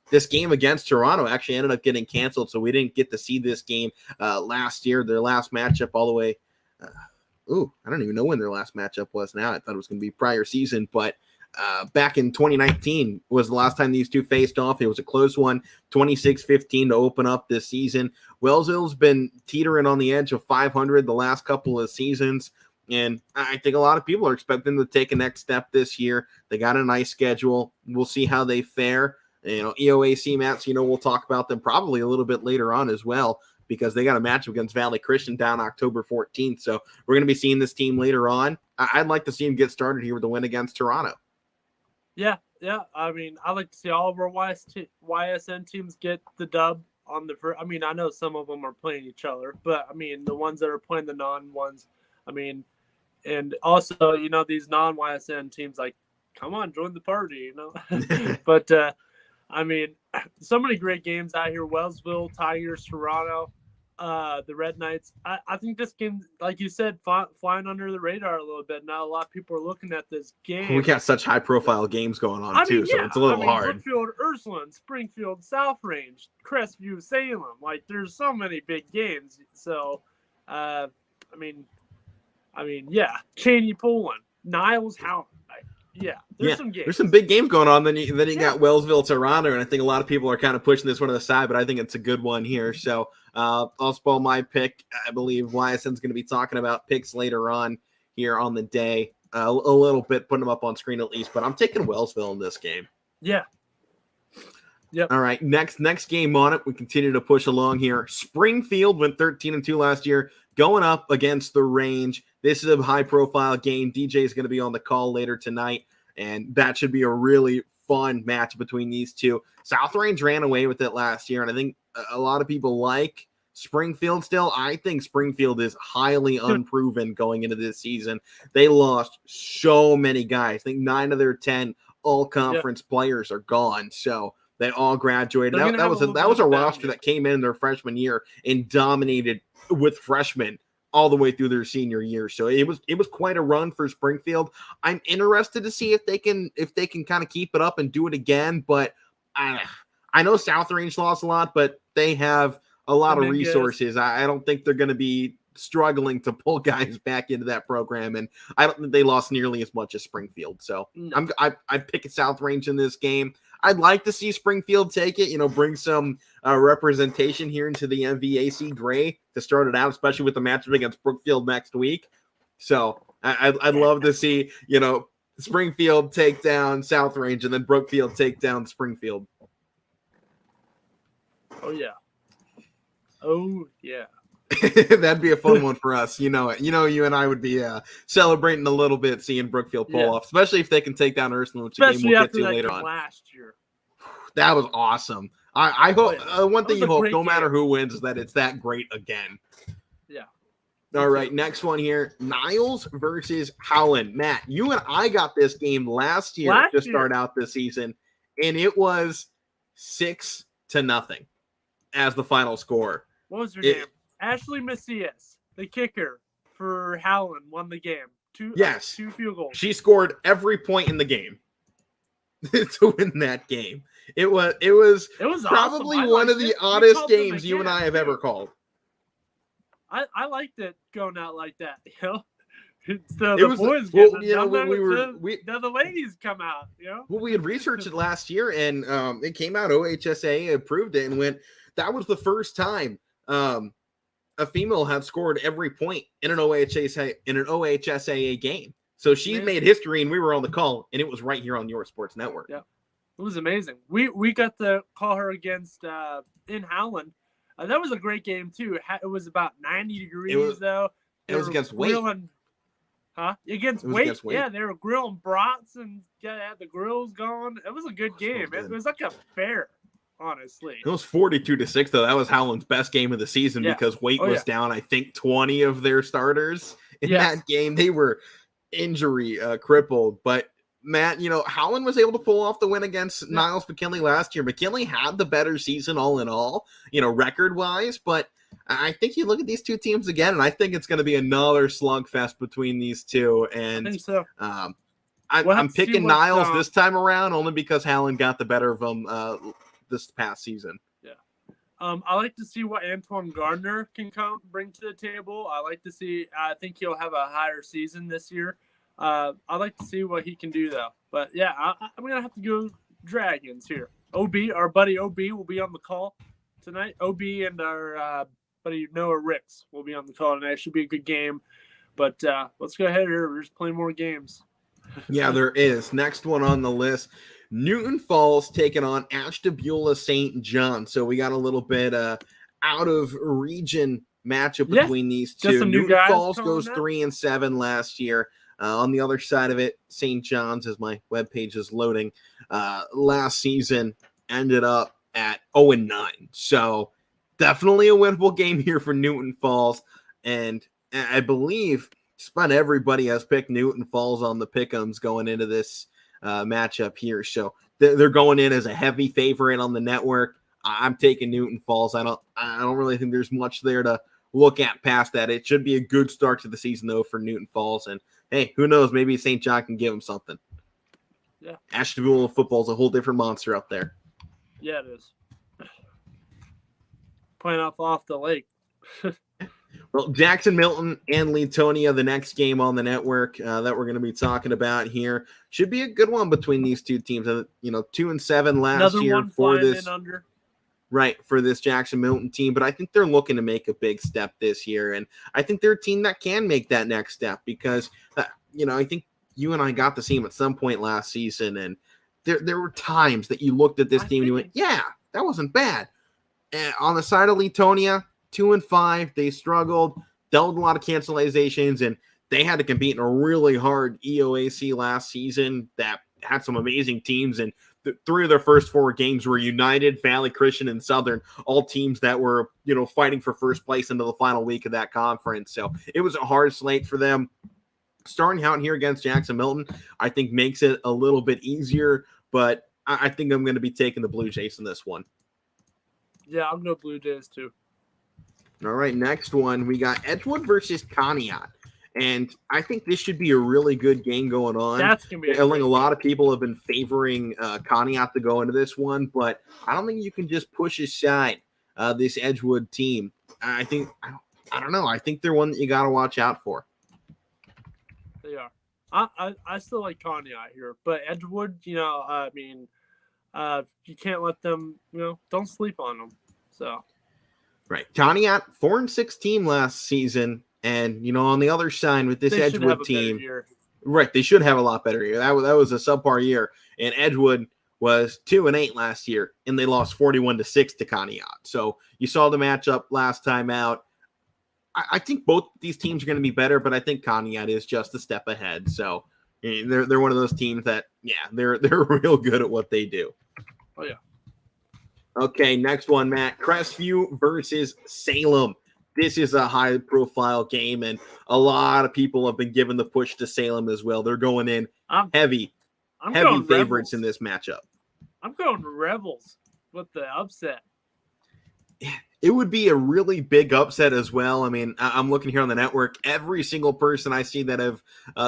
This game against Toronto actually ended up getting canceled, so we didn't get to see this game last year, their last matchup all the way. I don't even know when their last matchup was now. I thought it was going to be prior season, but back in 2019 was the last time these two faced off. It was a close one, 26-15 to open up this season. Wellsville's been teetering on the edge of 500 the last couple of seasons, and I think a lot of people are expecting them to take a next step this year. They got a nice schedule. We'll see how they fare. EOAC Mats, we'll talk about them probably a little bit later on as well, because they got a match against Valley Christian down October 14th. So we're going to be seeing this team later on. I'd like to see them get started here with a win against Toronto. Yeah. I mean, I like to see all of our YSN teams get the dub on the first. I mean, I know some of them are playing each other, but I mean, the ones that are playing the non-ones, I mean, and also, these non-YSN teams, like, come on, join the party, But, I mean, so many great games out here. Wellsville, Tigers, Toronto, the Red Knights. I think this game, like you said, flying under the radar a little bit. Now a lot of people are looking at this game. We got such high-profile games going on, so it's a little hard. Brookfield, Ursuline, Springfield, South Range, Crestview, Salem. Like, there's so many big games. So, I mean, Cheney, Poland, Niles, Holland. There's some games. There's some big games going on. Then you got Wellsville, Toronto, and I think a lot of people are kind of pushing this one to the side, but I think it's a good one here. So I'll spoil my pick. I believe YSN's going to be talking about picks later on here on the day, a little bit, putting them up on screen at least, but I'm taking Wellsville in this game. Yeah. Yep. All right, next game on it. We continue to push along here. Springfield went 13-2 last year, going up against the Range. This is a high-profile game. DJ is going to be on the call later tonight, and that should be a really fun match between these two. South Range ran away with it last year, and I think a lot of people like Springfield still. I think Springfield is highly unproven going into this season. They lost so many guys. I think 9 of their 10 all-conference players are gone, so they all graduated. That was a roster that came in their freshman year and dominated with freshmen all the way through their senior year. So it was quite a run for Springfield. I'm interested to see if they can kind of keep it up and do it again. But I know South Range lost a lot, but they have a lot of resources. I don't think they're going to be struggling to pull guys back into that program, and I don't think they lost nearly as much as Springfield. So no. I pick a South Range in this game. I'd like to see Springfield take it, bring some representation here into the MVAC Gray to start it out, especially with the matchup against Brookfield next week. So I'd love to see, Springfield take down South Range and then Brookfield take down Springfield. Oh, yeah. That'd be a fun one for us. You and I would be celebrating a little bit seeing Brookfield pull off, especially if they can take down Ursuline, which game we'll get to later on. Last year. That was awesome. I hope one thing you hope, no matter who wins, is that it's that great again. Yeah. All right, next one here. Niles versus Holland. Matt, you and I got this game last year to start out this season, and it was 6-0 as the final score. What was her name? Ashley Macias, the kicker for Holland, won the game. 2 field goals. She scored every point in the game to win that game. It was probably awesome. One of the oddest games you and I have ever called. I liked it going out like that. The boys get the ladies come out. Well, we had researched it last year, and it came out. OHSA approved it and went. That was the first time a female had scored every point in an OHSAA game. So she made history, and we were on the call, and it was right here on your sports network. Yeah, it was amazing. We got to call her against in Holland. That was a great game too. It was about 90 degrees though. It was against Wait. Against Wait. Yeah, they were grilling brats and had the grills going. It was a good game. It was like a fair. Honestly, it was 42-6 though. That was Howland's best game of the season because Wait was down, I think, 20 of their starters in that game. They were injury crippled, but Matt, Holland was able to pull off the win against Niles McKinley last year. McKinley had the better season all in all, record-wise, but I think you look at these two teams again, and I think it's going to be another slugfest between these two. And I think so. I'm picking Niles this time around only because Holland got the better of them this past season. Yeah. I like to see what Antoine Gardner can bring to the table. I think he'll have a higher season this year. I'd like to see what he can do, though. But, yeah, I'm going to have to go Dragons here. Our buddy OB will be on the call tonight. OB and our buddy Noah Ricks will be on the call tonight. It should be a good game. But let's go ahead here. We're just playing more games. Yeah, there is. Next one on the list, Newton Falls taking on Ashtabula St. John. So we got a little bit out of region matchup between these two. Newton Falls goes 3-7 last year. On the other side of it, St. John's, as my webpage is loading, last season ended up at 0-9. So definitely a winnable game here for Newton Falls. And I believe just about everybody has picked Newton Falls on the pick'ems going into this matchup here. So they're going in as a heavy favorite on the network. I'm taking Newton Falls. I don't really think there's much there to look at past that. It should be a good start to the season, though, for Newton Falls. And, hey, who knows? Maybe St. John can give them something. Yeah. Ashtabula football is a whole different monster out there. Yeah, it is. Playing off the lake. Well, Jackson Milton and Leetonia, the next game on the network that we're going to be talking about here, should be a good one between these two teams. 2-7 last year for this. Right, for this Jackson Milton team, but I think they're looking to make a big step this year, and I think they're a team that can make that next step because, I think you and I got to see them at some point last season, and there were times that you looked at this team and you went, yeah, that wasn't bad. And on the side of Leetonia, 2-5, they struggled, dealt with a lot of cancelizations, and they had to compete in a really hard EOAC last season that had some amazing teams, and three of their first four games were United, Valley Christian, and Southern, all teams that were, fighting for first place into the final week of that conference. So it was a hard slate for them. Starting out here against Jackson Milton, I think makes it a little bit easier, but I think I'm going to be taking the Blue Jays in this one. Yeah, I'll go Blue Jays too. All right, next one, we got Edgewood versus Kanye. And I think this should be a really good game going on. That's going to be a lot of people have been favoring Kanye to go into this one, but I don't think you can just push aside this Edgewood team. I don't know. I think they're one that you got to watch out for. They are. I still like Kanye here, but Edgewood, you can't let them, don't sleep on them. So, right. Kanye, 4-6 team last season. And, on the other side with this Edgewood team, right, they should have a lot better year. That was a subpar year. And Edgewood was 2-8 last year, and they lost 41-6 to Kanye. So you saw the matchup last time out. I think both these teams are going to be better, but I think Kanye is just a step ahead. So they're one of those teams that, they're real good at what they do. Oh, yeah. Okay, next one, Matt. Crestview versus Salem. This is a high-profile game, and a lot of people have been given the push to Salem as well. They're going in heavy favorites in this matchup. I'm going Rebels with the upset. It would be a really big upset as well. I mean, I'm looking here on the network. Every single person I see that have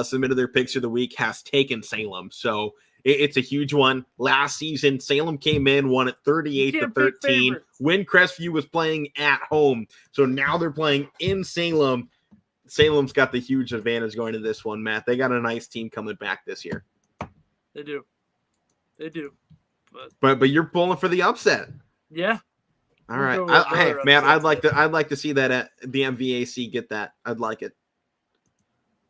submitted their picks of the week has taken Salem. So it's a huge one. Last season, Salem came in, won at 38-13 when Crestview was playing at home. So now they're playing in Salem. Salem's got the huge advantage going to this one, Matt. They got a nice team coming back this year. They do. But you're pulling for the upset. Yeah. All right. Hey, man, I'd like to see that at the MVAC get that. I'd like it.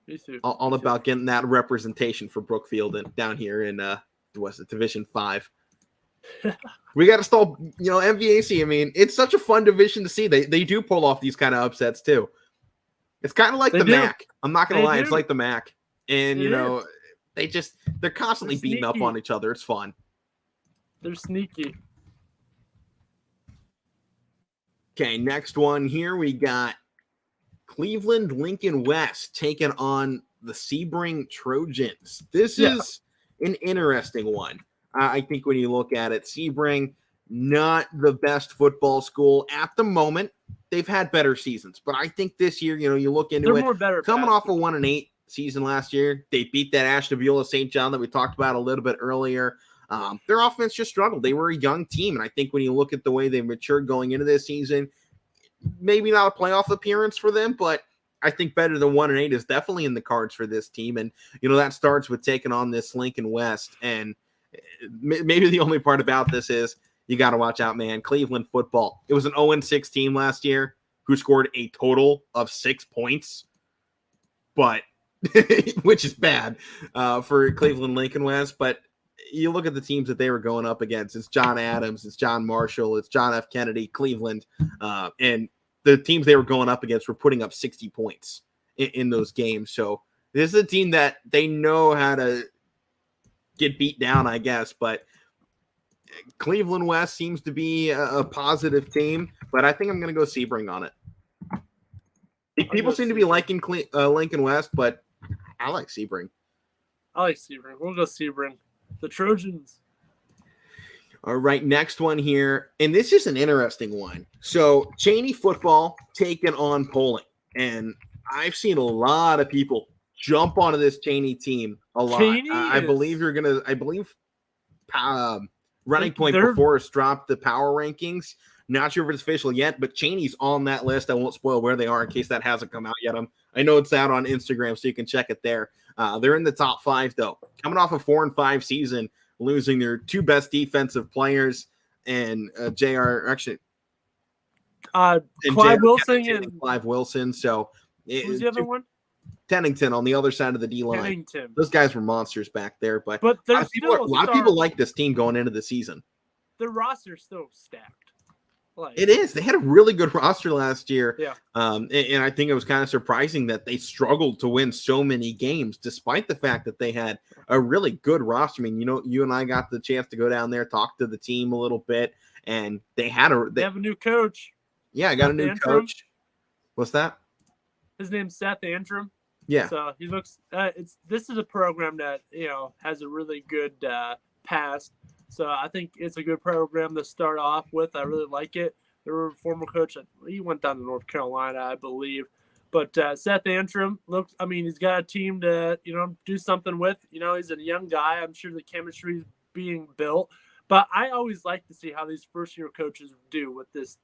Me too. All about getting that representation for Brookfield and down here in Division 5. We got to stall, MVAC. I mean, it's such a fun division to see. They do pull off these kind of upsets too. It's kind of like the MAC. I'm not gonna lie, it's like the MAC, and they're constantly beating up on each other. It's fun. They're sneaky. Okay, next one here we got Cleveland Lincoln West taking on the Sebring Trojans. This is an interesting one. I think when you look at it, Sebring, not the best football school at the moment. They've had better seasons, but I think this year, you look into it, coming off a 1-8 season last year, they beat that Ashtabula St. John that we talked about a little bit earlier. Their offense just struggled. They were a young team, and I think when you look at the way they matured going into this season, maybe not a playoff appearance for them, but I think better than 1-8 is definitely in the cards for this team. And, that starts with taking on this Lincoln West. And maybe the only part about this is you got to watch out, man. Cleveland football. It was an 0-6 team last year who scored a total of 6 points, but which is bad for Cleveland Lincoln West. But you look at the teams that they were going up against. It's John Adams, it's John Marshall, it's John F. Kennedy, Cleveland, and the teams they were going up against were putting up 60 points in those games. So this is a team that they know how to get beat down, I guess. But Cleveland West seems to be a positive team. But I think I'm going to go Sebring on it. People seem to be liking Lincoln West, but I like Sebring. I like Sebring. We'll go Sebring. The Trojans. All right, next one here. And this is an interesting one. So, Cheney football taking on Poling. And I've seen a lot of people jump onto this Cheney team a lot. I believe Running Point before us dropped the power rankings. Not sure if it's official yet, but Cheney's on that list. I won't spoil where they are in case that hasn't come out yet. I know it's out on Instagram, so you can check it there. They're in the top 5, though. Coming off a 4-5 season, losing their 2 best defensive players and Clive Wilson and Clive Wilson. So who's the other one? Tennington on the other side of the D line. Those guys were monsters back there, but a lot of people like this team going into the season. The roster's still stacked. It is. They had a really good roster last year. Yeah. And I think it was kind of surprising that they struggled to win so many games, despite the fact that they had a really good roster. I mean, you and I got the chance to go down there, talk to the team a little bit, and they have a new coach. Yeah, I got a new coach. What's that? His name's Seth Antrim. Yeah. So he looks. This is a program that has a really good past. So I think it's a good program to start off with. I really like it. Their former coach, he went down to North Carolina, I believe. But Seth Antrim he's got a team to, do something with. He's a young guy. I'm sure the chemistry is being built. But I always like to see how these first-year coaches do with this.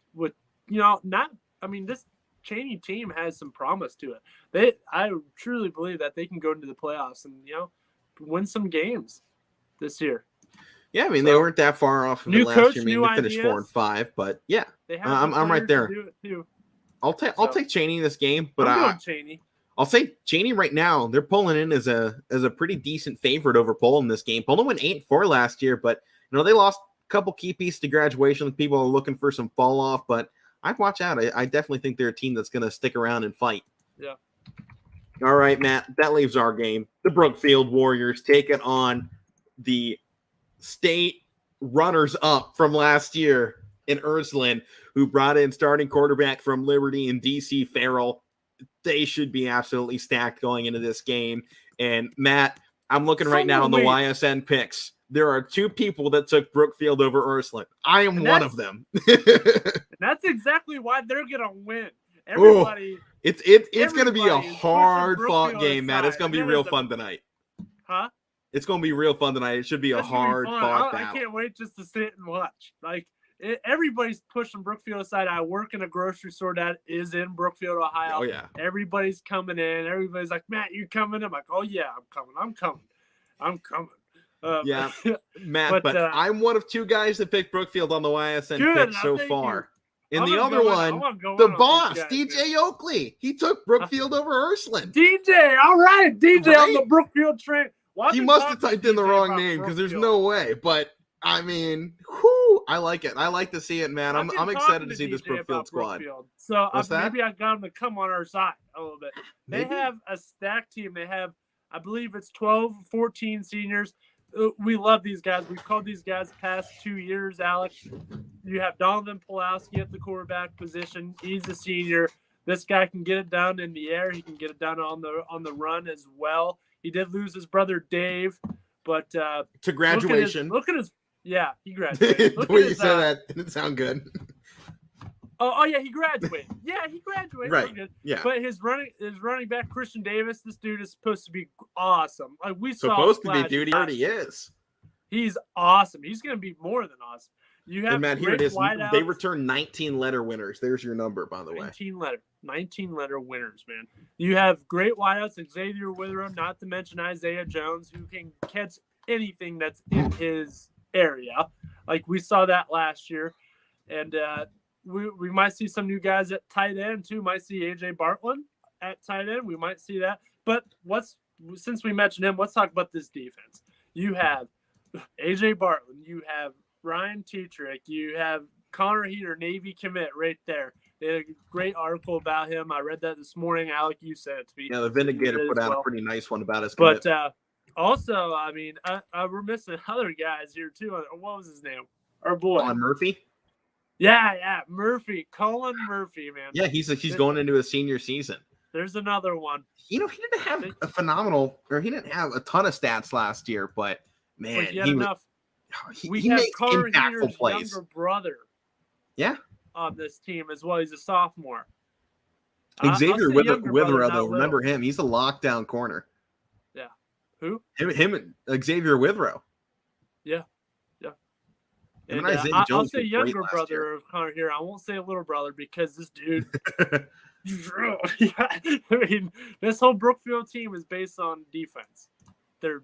This Cheney team has some promise to it. I truly believe that they can go into the playoffs and, win some games this year. Yeah, they weren't that far off of the last year. They finished 4-5, but yeah, I'm right there. I'll take Cheney in this game, but I'm going Cheney. I'll say Cheney right now. They're pulling in as a pretty decent favorite over Poland this game. Poland went 8-4 last year, but they lost a couple key pieces to graduation. People are looking for some fall off, but I'd watch out. I definitely think they're a team that's going to stick around and fight. Yeah. All right, Matt. That leaves our game. The Brookfield Warriors take it on the state runners-up from last year in Ursuline, who brought in starting quarterback from Liberty and DC Farrell. They should be absolutely stacked going into this game. And Matt, I'm looking right now on the YSN picks. There are 2 people that took Brookfield over Ursuline. I am one of them. That's exactly why they're gonna win. Everybody, it's going to be a hard-fought game, Matt. It's going to be real fun tonight. Huh? It's going to be real fun tonight. It should be a hard-fought battle. I can't wait just to sit and watch. Everybody's pushing Brookfield aside. I work in a grocery store that is in Brookfield, Ohio. Oh, yeah. Everybody's coming in. Everybody's like, Matt, you coming? I'm like, oh, yeah, I'm coming. Yeah, Matt, but I'm one of 2 guys that picked Brookfield on the YSN pick so far. And the other one, the boss, DJ Oakley, he took Brookfield over Ursuline. DJ, all right, DJ right? On the Brookfield train. He must have typed in the wrong name because there's no way. But I like it. I like to see it, man. I'm excited to see this Brookfield squad. So maybe I got them to come on our side a little bit. They have a stacked team. They have, I believe it's 12, 14 seniors. We love these guys. We've called these guys the past 2 years, Alex. You have Donovan Pulowski at the quarterback position. He's a senior. This guy can get it down in the air. He can get it down on the run as well. He did lose his brother Dave, but to graduation. Look at his yeah, he graduated. The way you said that didn't sound good. Oh yeah, he graduated. Yeah, he graduated. Right. Yeah. But his running back Christian Davis, this dude is supposed to be awesome. Like we saw. Supposed to be, dude. He already is. He's awesome. He's going to be more than awesome. You have Matt, here it is. They return 19 letter winners. There's your number, by the way. 19 letter winners, man. You have great wideouts, Xavier Withrow, not to mention Isaiah Jones, who can catch anything that's in his area. Like we saw that last year. And we might see some new guys at tight end, too. Might see A.J. Bartland at tight end. We might see that. But since we mentioned him, let's talk about this defense. You have A.J. Bartland. You have Ryan Tetrick. You have Connor Heater, Navy commit right there. They had a great article about him. I read that this morning. Alec, you sent it to me. Yeah, the Vindicator put out a pretty nice one about his commit. But also, I mean, we're missing other guys here, too. What was his name? Our boy. Colin Murphy? Yeah, Murphy. Colin Murphy, man. Yeah, he's going into his senior season. There's another one. He didn't have he didn't have a ton of stats last year, but man, he had enough. He makes Connor impactful Heater's plays. Younger brother. Yeah. On this team as well. He's a sophomore. Xavier Withrow, though, remember him? He's a lockdown corner. Yeah. Who? Him Xavier Withrow. Yeah. And I'll say younger brother of Connor here. I won't say little brother because this dude. I mean, this whole Brookfield team is based on defense. They're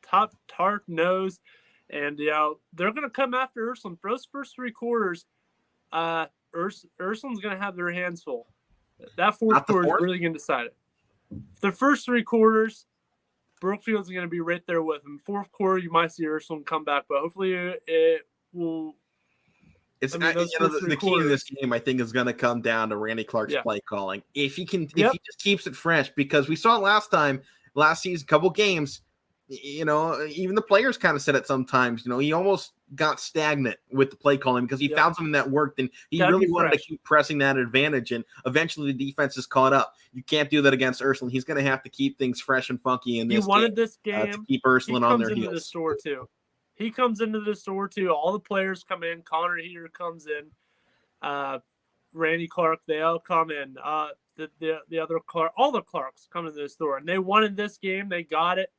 top tart nose, and they're going to come after Ursuline for those first three quarters. Ursuline's going to have their hands full. That fourth quarter is really going to decide it. The first three quarters, Brookfield's going to be right there with them. Fourth quarter, you might see Ursuline come back, but hopefully it will. The key to this game, I think, is going to come down to Randy Clark's play calling. If he just keeps it fresh, because we saw it last season, couple games. Even the players kind of said it sometimes. He almost got stagnant with the play calling because he found something that worked, and he really wanted to keep pressing that advantage. And eventually, the defense is caught up. You can't do that against Ursuline. He's going to have to keep things fresh and funky in this. He wanted this game to keep Ursuline on their heels. He comes into the store too. All the players come in. Connor Heater comes in. Randy Clark, they all come in. The other Clark, all the Clarks come into the store, and they wanted this game. They got it.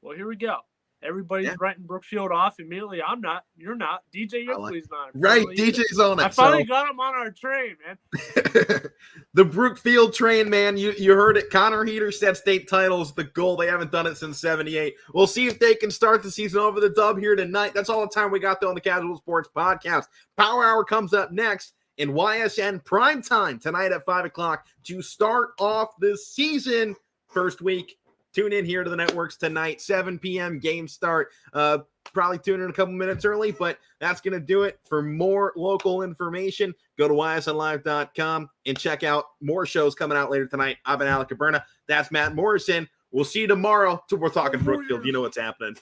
Well, here we go. Everybody's writing Brookfield off immediately. I'm not. You're not. DJ Yoakley's not. Right, DJ's on it. I finally got him on our train, man. The Brookfield train, man. You heard it. Connor Heater said state titles the goal. They haven't done it since '78. We'll see if they can start the season over the dub here tonight. That's all the time we got, though, on the Casual Sports Podcast. Power Hour comes up next in YSN primetime tonight at 5 o'clock to start off the season. First week. Tune in here to the networks tonight, 7 p.m. game start. Probably tune in a couple minutes early, but that's going to do it. For more local information, go to ysnlive.com and check out more shows coming out later tonight. I've been Alec Cabrera. That's Matt Morrison. We'll see you tomorrow till we're talking Brookfield. You know what's happening.